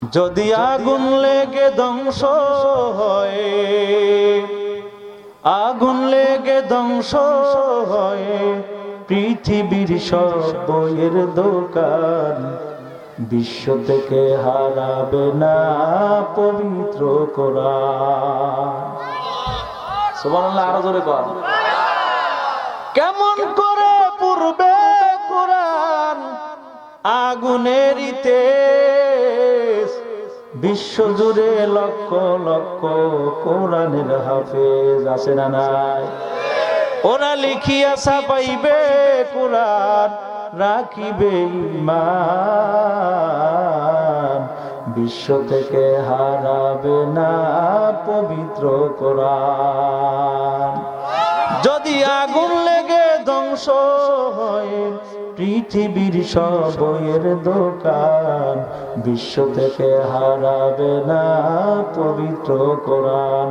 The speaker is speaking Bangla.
যদি আগুন লেগে ধ্বংস হয়, আগুন লেগে ধ্বংস হয় পৃথিবীর সব বইয়ের দোকান, বিশ্ব থেকে হারাবে না পবিত্র কোরআন। সুবহানাল্লাহ, আরো জোরে কর। কেমন করে পূর্বে কোরআন আগুনের তেজ, বিশ্ব জুড়ে লক্ষ লক্ষ কোরআনের হাফেজ আছে না নাই? ওরা লিখিয়া ছাপাইবে কোরআন, রাখিবে ঈমান, বিশ্ব থেকে হারাবে না পবিত্র কোরআন। যদি আগুন লেগে ধ্বংস হয় পৃথিবীর সব বইয়ের দোকান, বিশ্ব থেকে হারাবে না পবিত্র কোরআন।